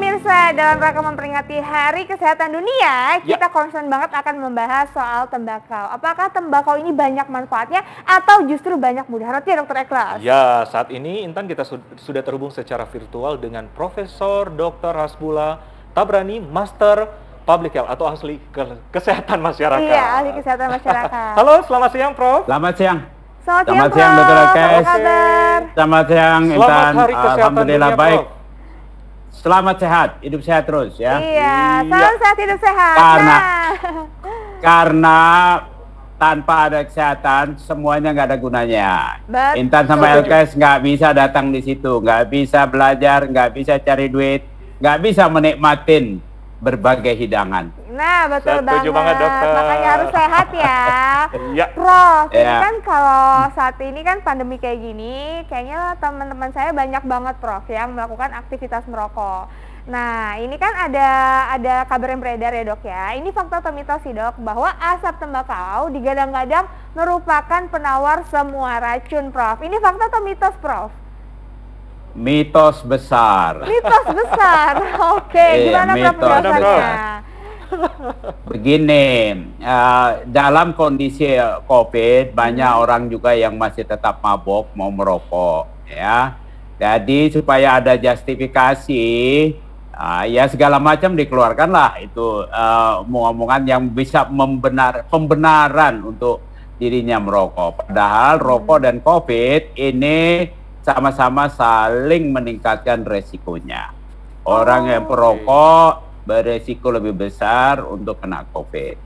pemirsa, dalam rangka memperingati Hari Kesehatan Dunia, kita concern banget akan membahas soal tembakau. Apakah tembakau ini banyak manfaatnya atau justru banyak mudaratnya, Dokter Ikhlas? Ya, saat ini Intan kita sudah terhubung secara virtual dengan Profesor Dr. Hasbullah Tabrani, Master Public Health atau ahli kesehatan masyarakat. Iya, ahli kesehatan masyarakat. Halo, selamat siang, Prof. Selamat siang. Selamat siang, Dr. Akes. Apa kabar? Selamat siang, Intan. Selamat Hari Kesehatan Alhamdulillah Dunia, baik. Prof. Selamat sehat, hidup sehat terus ya. Iya, salam sehat, hidup sehat. Karena tanpa ada kesehatan semuanya nggak ada gunanya. Betul. Intan sama Elkes nggak bisa datang di situ, nggak bisa belajar, nggak bisa cari duit, nggak bisa menikmatin berbagai hidangan. Nah, betul Setuju banget, Dokter. Makanya harus sehat ya. Ya. Prof, ini Ya. kan kalau saat ini kan pandemi kayak gini, kayaknya teman-teman saya banyak banget, Prof, yang melakukan aktivitas merokok. Nah, ini kan ada kabar yang beredar ya, Dok ya. Ini fakta atau mitos sih, Dok, bahwa asap tembakau digadang-gadang merupakan penawar semua racun, Prof. Ini fakta atau mitos, Prof? Mitos besar. Mitos besar. Oke, gimana, Prof, mitos penjelasannya? Begini, dalam kondisi COVID banyak orang juga yang masih tetap mabok mau merokok, ya. Jadi supaya ada justifikasi, ya segala macam dikeluarkanlah itu omongan yang bisa pembenaran untuk dirinya merokok. Padahal rokok dan COVID ini sama-sama saling meningkatkan resikonya. Orang yang perokok beresiko lebih besar untuk kena COVID.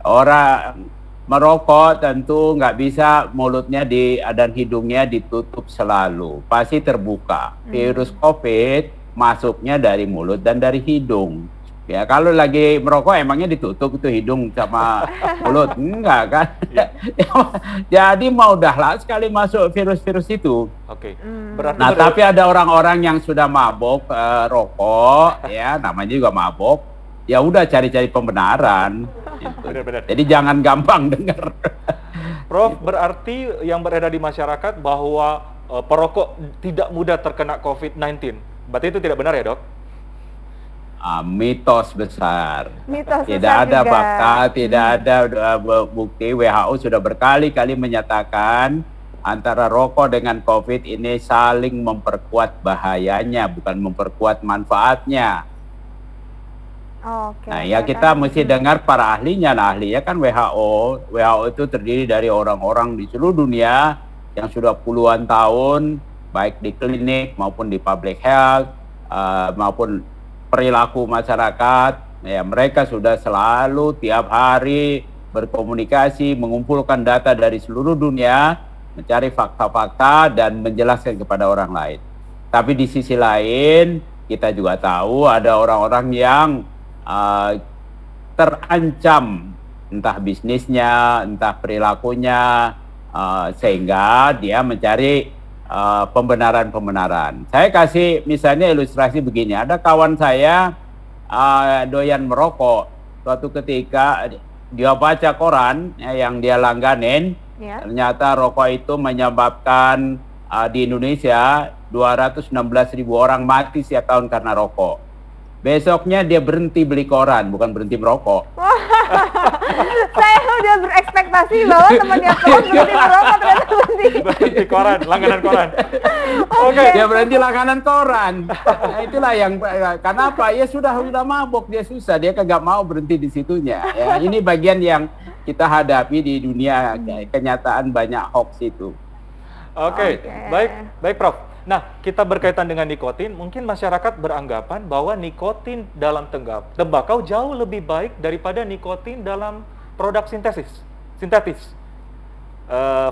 Orang merokok tentu nggak bisa mulutnya dan hidungnya ditutup selalu, pasti terbuka. Virus COVID masuknya dari mulut dan dari hidung. Ya, kalau lagi merokok emangnya ditutup itu hidung sama mulut? Enggak kan? Jadi mau dahlah sekali masuk virus-virus itu. Oke. Nah, tapi ada orang-orang yang sudah mabok rokok, ya namanya juga mabok. Ya udah cari-cari pembenaran. Gitu. Benar-benar. Jadi jangan gampang dengar. Prof, berarti yang beredar di masyarakat bahwa perokok tidak mudah terkena COVID-19. Berarti itu tidak benar ya, Dok? Mitos besar. Mitos Tidak besar ada juga. fakta, tidak ada bukti. WHO sudah berkali-kali menyatakan antara rokok dengan COVID ini saling memperkuat bahayanya, bukan memperkuat manfaatnya. Oke. Nah, ya kita mesti dengar para ahlinya. Nah, ahlinya kan WHO. WHO itu terdiri dari orang-orang di seluruh dunia yang sudah puluhan tahun, baik di klinik maupun di public health, maupun perilaku masyarakat. Ya, mereka sudah selalu tiap hari berkomunikasi, mengumpulkan data dari seluruh dunia, mencari fakta-fakta dan menjelaskan kepada orang lain. Tapi di sisi lain, kita juga tahu ada orang-orang yang terancam, entah bisnisnya, entah perilakunya, sehingga dia mencari pembenaran-pembenaran. Saya kasih misalnya ilustrasi begini, ada kawan saya doyan merokok. Suatu ketika dia baca koran yang dia langganin, ternyata rokok itu menyebabkan di Indonesia 216.000 orang mati setiap tahun karena rokok. Besoknya dia berhenti beli koran, bukan berhenti merokok. Saya udah berekspektasi bahwa temannya Prof berhenti merokok, ternyata Berhenti koran, langganan koran. Oke, dia berhenti langganan koran. Nah, itulah yang kenapa ya sudah mabok, dia susah, dia kagak mau berhenti di situnya. Ya, ini bagian yang kita hadapi di dunia kenyataan banyak hoax itu. Oke. Baik Prof. Nah, kita berkaitan dengan nikotin, mungkin masyarakat beranggapan bahwa nikotin dalam tembakau jauh lebih baik daripada nikotin dalam produk sintetis.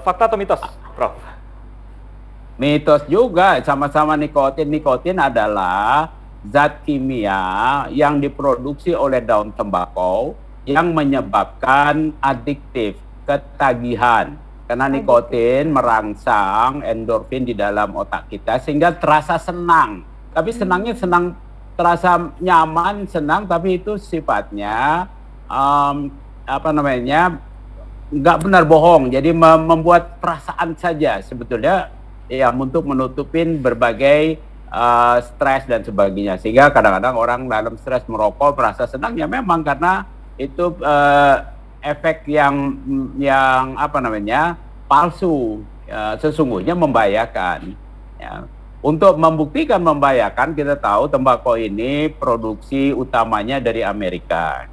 Fakta atau mitos, Prof? Mitos juga, sama-sama nikotin. Nikotin adalah zat kimia yang diproduksi oleh daun tembakau yang menyebabkan adiktif, ketagihan. Karena nikotin merangsang endorfin di dalam otak kita sehingga terasa senang. Tapi senangnya terasa nyaman, senang, tapi itu sifatnya nggak benar, bohong. Jadi membuat perasaan saja sebetulnya ya untuk menutupin berbagai stres dan sebagainya, sehingga kadang-kadang orang dalam stres merokok merasa senang, ya memang karena itu efek yang apa namanya palsu, sesungguhnya membahayakan. Ya. Untuk membuktikan membahayakan, kita tahu tembakau ini produksi utamanya dari Amerika.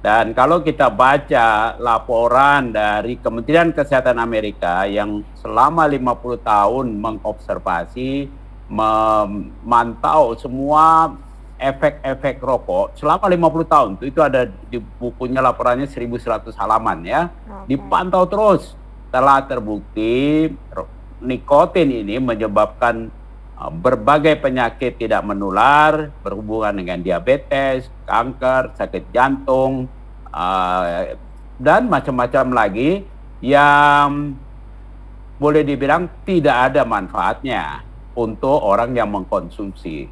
Dan kalau kita baca laporan dari Kementerian Kesehatan Amerika yang selama 50 tahun mengobservasi, memantau semua efek-efek rokok selama 50 tahun, itu ada di bukunya, laporannya 1100 halaman ya. Dipantau terus, telah terbukti nikotin ini menyebabkan berbagai penyakit tidak menular berhubungan dengan diabetes, kanker, sakit jantung, dan macam-macam lagi yang boleh dibilang tidak ada manfaatnya untuk orang yang mengkonsumsi.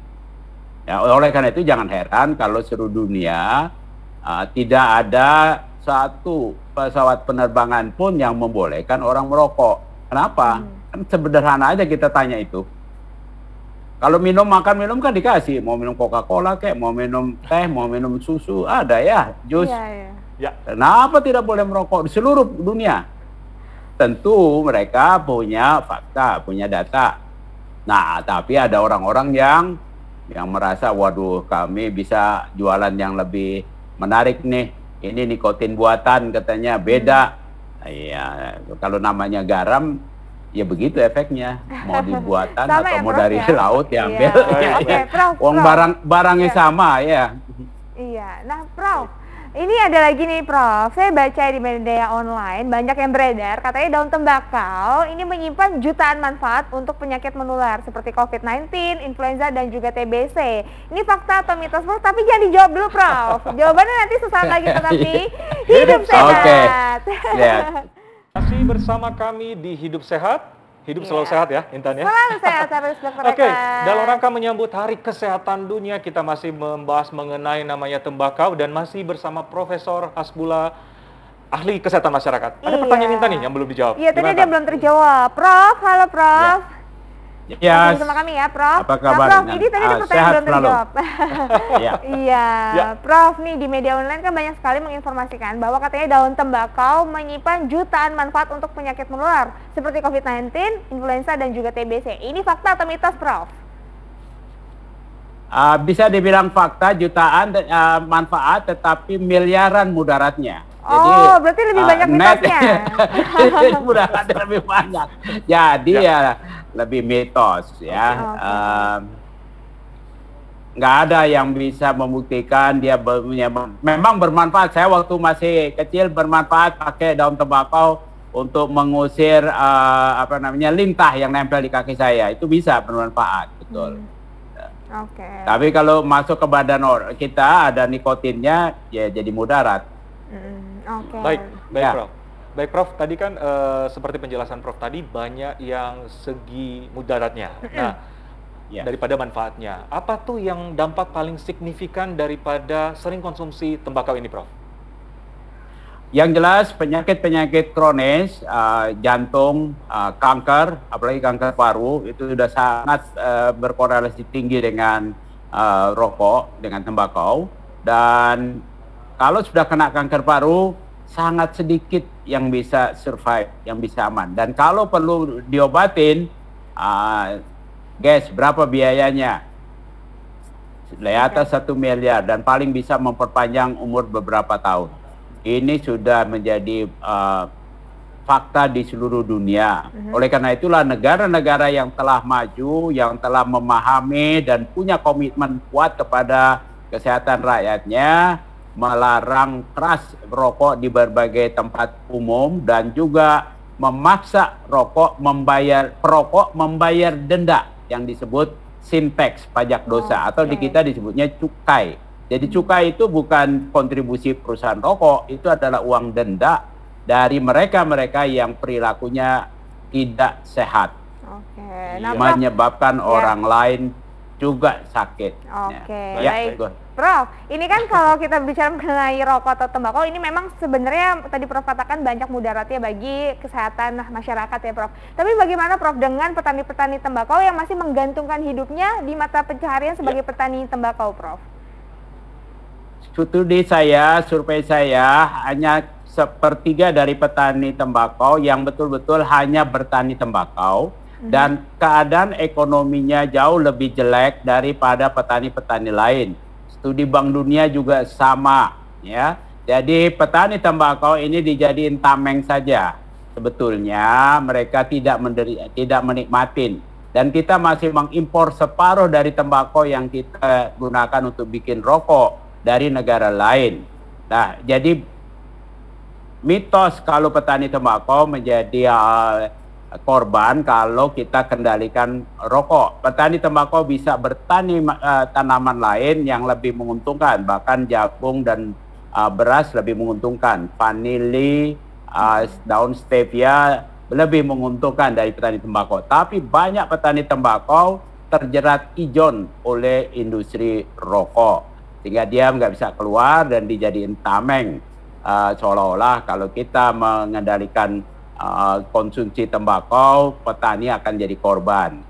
Ya, oleh karena itu jangan heran kalau seluruh dunia tidak ada satu pesawat penerbangan pun yang membolehkan orang merokok. Kenapa? Kan sederhana aja kita tanya itu. Kalau makan minum kan dikasih, mau minum Coca-Cola kayak, mau minum teh, mau minum susu, ada ya, jus. Ya. Kenapa tidak boleh merokok di seluruh dunia? Tentu mereka punya fakta, punya data. Nah, tapi ada orang-orang yang merasa, waduh, kami bisa jualan yang lebih menarik nih. Ini nikotin buatan katanya beda. Iya, kalau namanya garam, ya begitu efeknya, mau dibuatan atau ya, mau Prof, dari ya? laut ya ambil. Oke, Prof, Wong barangnya sama ya. Iya, nah Prof, ini ada lagi nih Prof, saya baca di media online banyak yang beredar, katanya daun tembakau ini menyimpan jutaan manfaat untuk penyakit menular seperti COVID-19, influenza dan juga TBC. Ini fakta atau mitos Prof? Tapi jangan dijawab dulu Prof. Jawabannya nanti sesaat lagi, tetapi hidup sehat. Masih bersama kami di Hidup Sehat. Hidup selalu sehat ya, Intan ya? Selalu sehat, harus Dr. Oke, dalam rangka menyambut Hari Kesehatan Dunia, kita masih membahas mengenai namanya tembakau dan masih bersama Profesor Hasbullah, ahli kesehatan masyarakat. Ada pertanyaan Intan nih yang belum dijawab. Iya, tadi dia belum terjawab. Prof, halo Prof. Ya, bersama kami ya, Prof. Apa kabar? Prof, ini tadi ada pertanyaan belum terjawab. Iya, Prof, nih di media online kan banyak sekali menginformasikan bahwa katanya daun tembakau menyimpan jutaan manfaat untuk penyakit menular seperti COVID-19, influenza dan juga TBC. Ini fakta atau mitos, Prof? Bisa dibilang fakta, jutaan manfaat, tetapi miliaran mudaratnya. Jadi, berarti lebih banyak mitosnya. Mudaratnya lebih banyak. Jadi ya lebih mitos ya. Nggak ada yang bisa membuktikan dia memang bermanfaat. Saya waktu masih kecil bermanfaat pakai daun tembakau untuk mengusir lintah yang nempel di kaki saya. Itu bisa bermanfaat, betul. Tapi kalau masuk ke badan kita ada nikotinnya, ya jadi mudarat. Baik, Prof. Baik, Prof. Tadi kan seperti penjelasan Prof tadi banyak yang segi mudaratnya. Nah, daripada manfaatnya, apa tuh yang dampak paling signifikan daripada sering konsumsi tembakau ini, Prof? Yang jelas penyakit-penyakit kronis, jantung, kanker, apalagi kanker paru, itu sudah sangat berkorelasi tinggi dengan rokok, dengan tembakau. Dan kalau sudah kena kanker paru, sangat sedikit yang bisa survive, yang bisa aman. Dan kalau perlu diobatin, guys, berapa biayanya? Di atas 1 miliar dan paling bisa memperpanjang umur beberapa tahun. Ini sudah menjadi fakta di seluruh dunia. Oleh karena itulah negara-negara yang telah maju, yang telah memahami dan punya komitmen kuat kepada kesehatan rakyatnya, melarang keras rokok di berbagai tempat umum dan juga memaksa perokok membayar denda yang disebut sin tax, pajak dosa, atau di kita disebutnya cukai. Jadi cukai itu bukan kontribusi perusahaan rokok, itu adalah uang denda dari mereka-mereka yang perilakunya tidak sehat, menyebabkan orang lain juga sakit. Oke, ya. baik. Prof, ini kan kalau kita bicara mengenai rokok atau tembakau, ini memang sebenarnya tadi Prof katakan banyak mudaratnya bagi kesehatan masyarakat ya Prof. Tapi bagaimana Prof dengan petani-petani tembakau yang masih menggantungkan hidupnya di mata pencaharian sebagai petani tembakau, Prof? Studi saya, survei saya, hanya sepertiga dari petani tembakau yang betul-betul hanya bertani tembakau, dan keadaan ekonominya jauh lebih jelek daripada petani-petani lain. Studi Bank Dunia juga sama, ya. Jadi petani tembakau ini dijadiin tameng saja. Sebetulnya mereka tidak menikmatin, dan kita masih mengimpor separuh dari tembakau yang kita gunakan untuk bikin rokok dari negara lain. Nah, jadi mitos kalau petani tembakau menjadi korban kalau kita kendalikan rokok. Petani tembakau bisa bertani tanaman lain yang lebih menguntungkan, bahkan jagung dan beras lebih menguntungkan. Vanili, daun stevia lebih menguntungkan dari petani tembakau. Tapi banyak petani tembakau terjerat ijon oleh industri rokok, sehingga dia nggak bisa keluar dan dijadiin tameng. Seolah-olah kalau kita mengendalikan konsumsi tembakau, petani akan jadi korban.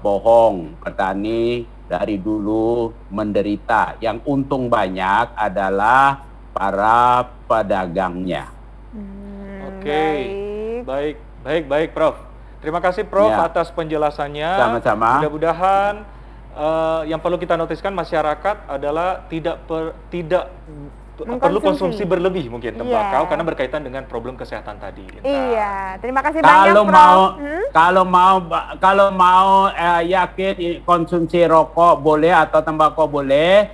Bohong, petani dari dulu menderita. Yang untung banyak adalah para pedagangnya. Oke, baik Prof. Terima kasih Prof atas penjelasannya. Sama-sama. Mudah-mudahan yang perlu kita notiskan masyarakat adalah tidak perlu konsumsi berlebih mungkin tembakau karena berkaitan dengan problem kesehatan tadi. Iya, terima kasih banyak Prof. Kalau mau yakin konsumsi rokok boleh atau tembakau boleh,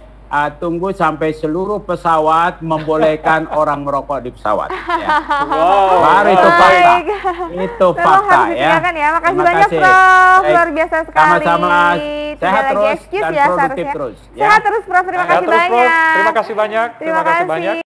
tunggu sampai seluruh pesawat membolehkan orang merokok di pesawat. Ya. Wow. Baru itu fakta. Itu fakta ya. Makasih banyak Prof. Luar biasa sekali. Sama-sama. Sehat terus dan produktif terus. Sehat terus Prof. Terima kasih banyak. Terima kasih banyak.